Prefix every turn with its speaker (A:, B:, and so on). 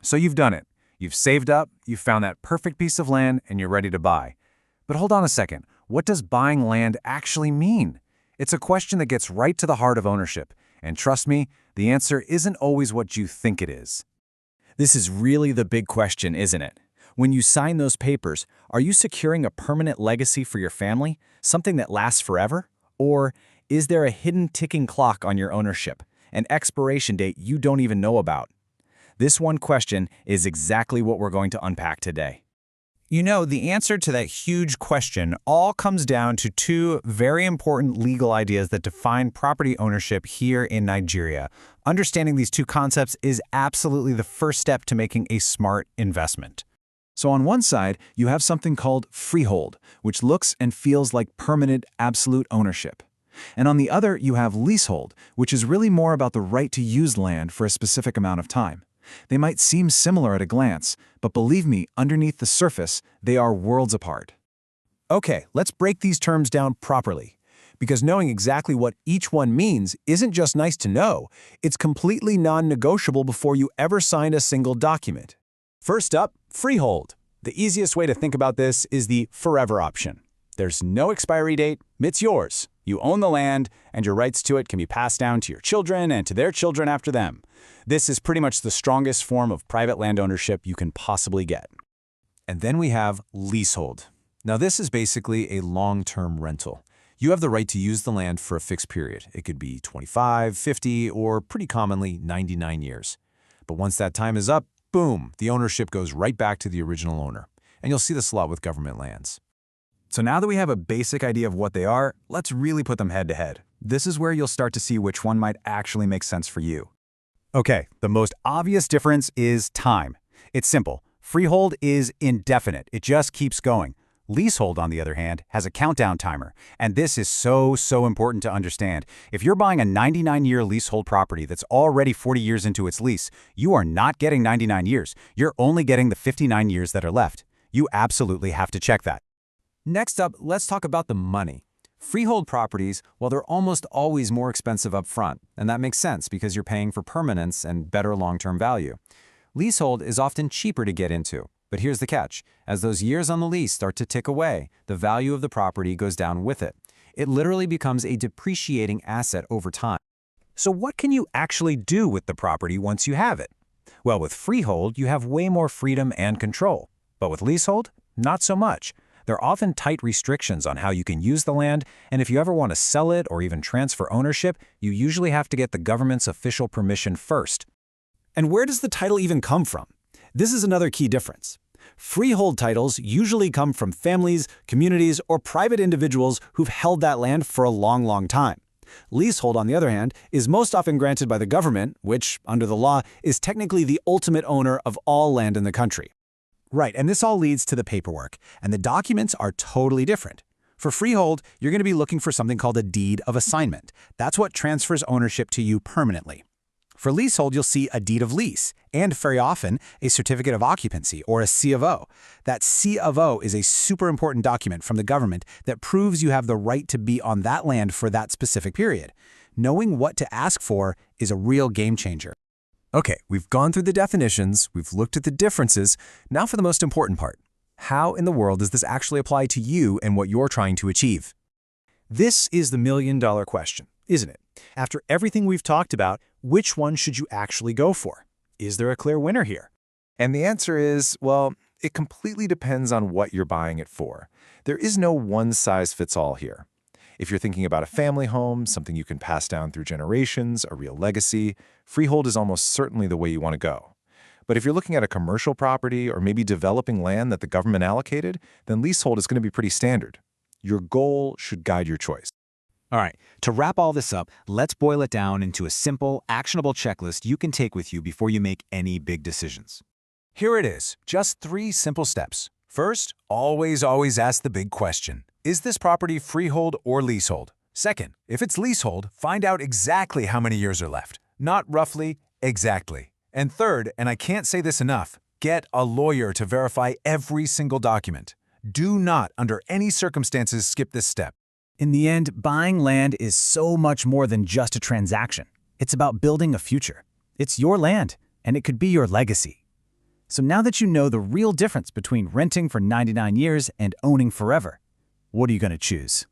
A: So you've done it. You've saved up, you've found that perfect piece of land, and you're ready to buy. But hold on a second. What does buying land actually mean? It's a question that gets right to the heart of ownership. And trust me, the answer isn't always what you think it is.
B: This is really the big question, isn't it? When you sign those papers, are you securing a permanent legacy for your family, something that lasts forever? Or is there a hidden ticking clock on your ownership, an expiration date you don't even know about? This one question is exactly what we're going to unpack today.
C: You know, the answer to that huge question all comes down to two very important legal ideas that define property ownership here in Nigeria. Understanding these two concepts is absolutely the first step to making a smart investment.
A: So on one side, you have something called freehold, which looks and feels like permanent, absolute ownership. And on the other, you have leasehold, which is really more about the right to use land for a specific amount of time. They might seem similar at a glance, but believe me, underneath the surface, they are worlds apart.
C: Okay, let's break these terms down properly. Because knowing exactly what each one means isn't just nice to know, it's completely non-negotiable before you ever sign a single document. First up, freehold. The easiest way to think about this is the forever option. There's no expiry date, it's yours. You own the land, and your rights to it can be passed down to your children and to their children after them. This is pretty much the strongest form of private land ownership you can possibly get.
A: And then we have leasehold. Now this is basically a long-term rental. You have the right to use the land for a fixed period. It could be 25, 50, or pretty commonly 99 years. But once that time is up, boom, the ownership goes right back to the original owner. And you'll see this a lot with government lands. So now that we have a basic idea of what they are, let's really put them head to head. This is where you'll start to see which one might actually make sense for you.
C: Okay, the most obvious difference is time. It's simple. Freehold is indefinite. It just keeps going. Leasehold, on the other hand, has a countdown timer. And this is so important to understand. If you're buying a 99-year leasehold property that's already 40 years into its lease, you are not getting 99 years. You're only getting the 59 years that are left. You absolutely have to check that.
A: Next up, let's talk about the money. Freehold properties, well, they're almost always more expensive up front, and that makes sense because you're paying for permanence and better long-term value. Leasehold is often cheaper to get into, but here's the catch. As those years on the lease start to tick away, the value of the property goes down with it. It literally becomes a depreciating asset over time.
C: So what can you actually do with the property once you have it? Well, with freehold, you have way more freedom and control. But with leasehold, not so much. There are often tight restrictions on how you can use the land, and if you ever want to sell it or even transfer ownership, you usually have to get the government's official permission first.
B: And where does the title even come from? This is another key difference. Freehold titles usually come from families, communities, or private individuals who've held that land for a long time. Leasehold, on the other hand, is most often granted by the government, which, under the law, is technically the ultimate owner of all land in the country. Right, and this all leads to the paperwork, and the documents are totally different. For freehold, you're going to be looking for something called a deed of assignment. That's what transfers ownership to you permanently. For leasehold, you'll see a deed of lease, and very often, a certificate of occupancy, or a C of O. That C of O is a super important document from the government that proves you have the right to be on that land for that specific period. Knowing what to ask for is a real game changer.
A: Okay, we've gone through the definitions, we've looked at the differences. Now for the most important part. How in the world does this actually apply to you and what you're trying to achieve?
B: This is the million-dollar question, isn't it? After everything we've talked about, which one should you actually go for? Is there a clear winner here?
A: And the answer is, well, it completely depends on what you're buying it for. There is no one-size-fits-all here. If you're thinking about a family home, something you can pass down through generations, a real legacy, freehold is almost certainly the way you want to go. But if you're looking at a commercial property or maybe developing land that the government allocated, then leasehold is going to be pretty standard. Your goal should guide your choice.
B: All right, to wrap all this up, let's boil it down into a simple, actionable checklist you can take with you before you make any big decisions.
A: Here it is, just 3 simple steps. First, always ask the big question. Is this property freehold or leasehold? Second, if it's leasehold, find out exactly how many years are left. Not roughly, exactly. And third, and I can't say this enough, get a lawyer to verify every single document. Do not, under any circumstances, skip this step.
B: In the end, buying land is so much more than just a transaction. It's about building a future. It's your land, and it could be your legacy. So now that you know the real difference between renting for 99 years and owning forever, what are you going to choose?